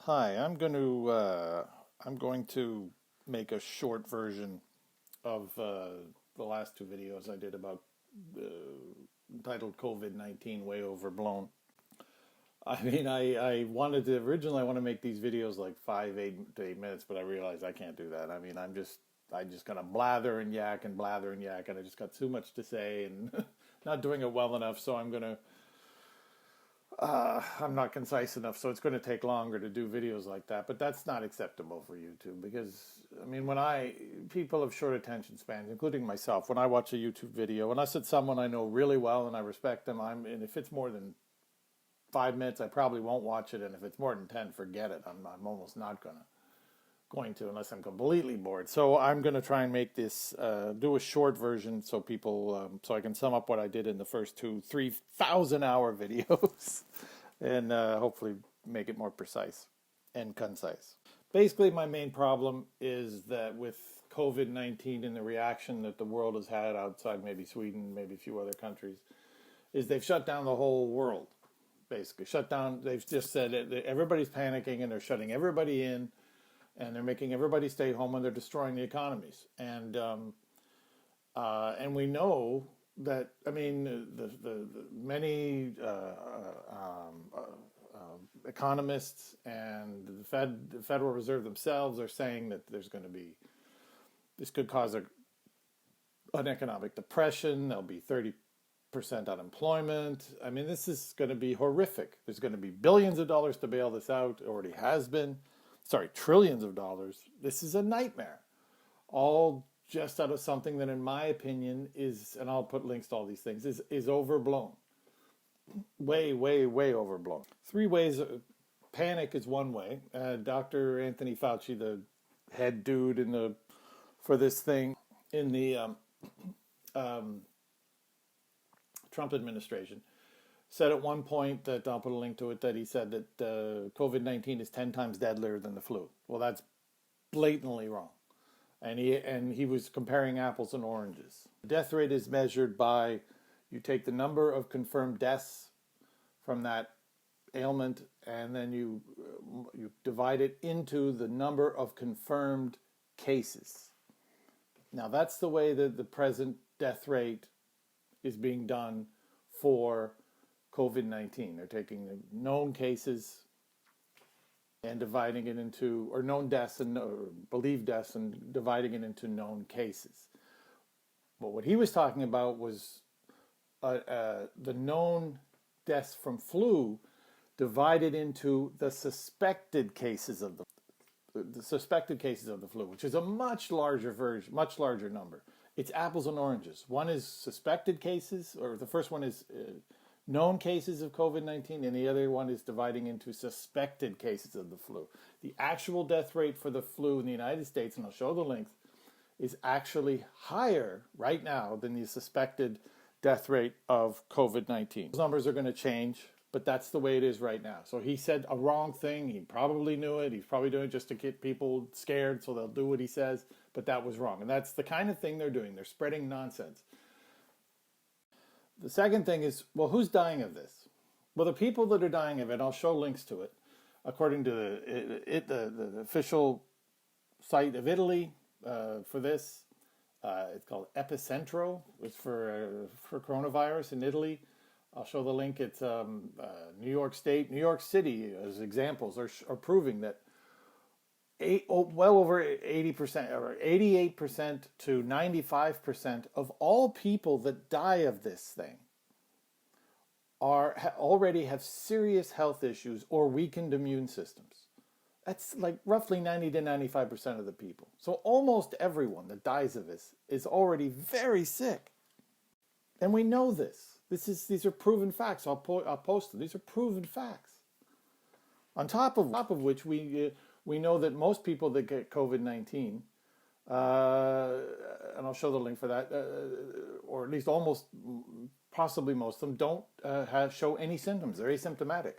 Hi, I'm going to make a short version of the last two videos I did about uh, entitled COVID-19 Way Overblown. I wanted to originally I want to make these videos like 8 to 8 minutes, but I realized I can't do that. I just gonna blather and yak and blather and yak, and I just got too much to say and not doing it well enough. So I'm not concise enough, so it's going to take longer to do videos like that. But that's not acceptable for YouTube because, people have short attention spans, including myself. When I watch a YouTube video, unless it's someone I know really well and I respect them, and if it's more than 5 minutes, I probably won't watch it. And if it's more than 10, forget it. I'm almost not going to unless I'm completely bored. So I'm going to try and make this, do a short version so so I can sum up what I did in the first 3,000 hour videos and hopefully make it more precise and concise. Basically, my main problem is that with COVID-19 and the reaction that the world has had outside maybe Sweden, maybe a few other countries, is they've shut down the whole world. Basically, shut down. They've just said everybody's panicking and they're shutting everybody in and they're making everybody stay home and they're destroying the economies. And we know that, the many economists and the Federal Reserve themselves are saying that this could cause an economic depression. There'll be 30% unemployment. This is going to be horrific. There's going to be billions of dollars to bail this out. It already has been. Trillions of dollars. This is a nightmare. All just out of something that, in my opinion, is, and I'll put links to all these things, is overblown. Way, way, way overblown. Three ways. Panic is one way. Dr. Anthony Fauci, the head dude for this thing in the Trump administration, said at one point that, I'll put a link to it, that he said that COVID-19 is 10 times deadlier than the flu. Well, that's blatantly wrong. And he was comparing apples and oranges. The death rate is measured by, you take the number of confirmed deaths from that ailment, and then you divide it into the number of confirmed cases. Now, that's the way that the present death rate is being done for COVID-19. They're taking the known cases and dividing it into, or known deaths or believed deaths, and dividing it into known cases. But what he was talking about was the known deaths from flu divided into the suspected cases of the suspected cases of the flu, which is a much larger number. It's apples and oranges. One is suspected cases, or the first one is known cases of COVID-19, and the other one is dividing into suspected cases of the flu. The actual death rate for the flu in the United States, and I'll show the links, is actually higher right now than the suspected death rate of COVID-19. Those numbers are going to change, but that's the way it is right now. So he said a wrong thing. He probably knew it. He's probably doing it just to get people scared so they'll do what he says, but that was wrong. And that's the kind of thing they're doing. They're spreading nonsense. The second thing is, well, who's dying of this? Well, the people that are dying of it, I'll show links to it, according to the official site of Italy for this. It's called Epicentro. It's for coronavirus in Italy. I'll show the link. It's New York State, New York City as examples are proving that well over 80% or 88% to 95% of all people that die of this thing already have serious health issues or weakened immune systems. That's like roughly 90 to 95% of the people. So almost everyone that dies of this is already very sick. And we know this. These are proven facts. I'll post them. These are proven facts. On top of which we know that most people that get COVID-19, and I'll show the link for that, or at least possibly most of them, don't show any symptoms. They're asymptomatic.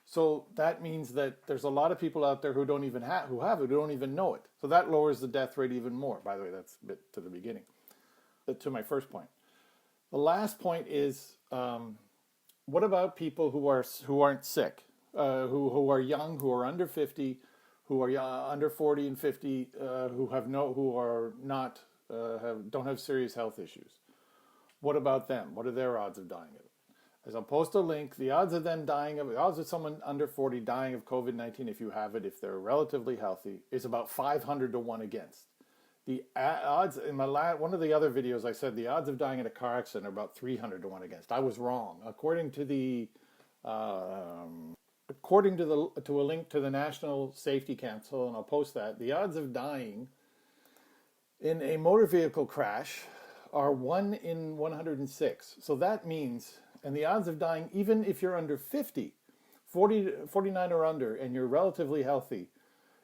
So that means that there's a lot of people out there who don't even who don't even know it. So that lowers the death rate even more. By the way, that's a bit to the beginning, to my first point. The last point is, what about people who aren't sick? who are young, who are under 50, who are under 40 and 50, who are not don't have serious health issues. What about them? What are their odds of dying of it? As I'll post a link, the odds of someone under 40 dying of COVID-19, if you have it, if they're relatively healthy, is about 500 to 1 against. The odds in one of the other videos, I said the odds of dying in a car accident are about 300 to 1 against. I was wrong. According to a link to the National Safety Council, and I'll post that, the odds of dying in a motor vehicle crash are 1 in 106. So that means, and the odds of dying, even if you're under 50, 49 or under, and you're relatively healthy,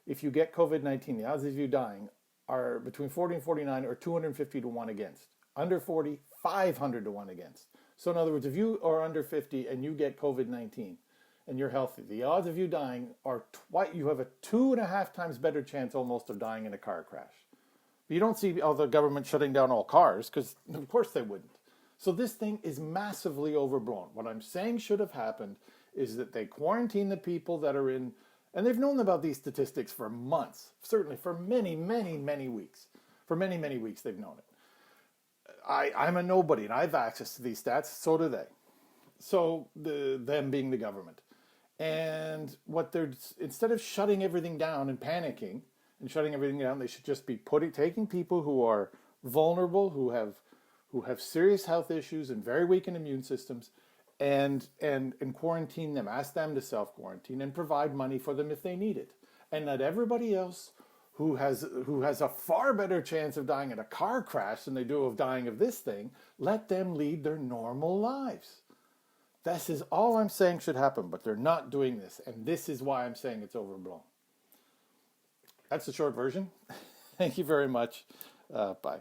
if you get COVID-19, the odds of you dying are between 40 and 49 or 250 to 1 against. Under 40, 500 to 1 against. So in other words, if you are under 50 and you get COVID-19 and you're healthy, the odds of you dying are you have a 2.5 times better chance almost of dying in a car crash. But you don't see the government shutting down all cars, because of course they wouldn't. So this thing is massively overblown. What I'm saying should have happened is that they quarantine the people that are in, and they've known about these statistics for months, certainly for many, many, many weeks. For many, many weeks they've known it. I'm a nobody and I have access to these stats, so do they. So them being the government. And instead of shutting everything down and panicking and shutting everything down, they should just be taking people who are vulnerable, who have serious health issues and very weakened immune systems, and quarantine them, ask them to self-quarantine and provide money for them if they need it. And let everybody else who has a far better chance of dying in a car crash than they do of dying of this thing, let them lead their normal lives. This is all I'm saying should happen, but they're not doing this. And this is why I'm saying it's overblown. That's the short version. Thank you very much. Bye.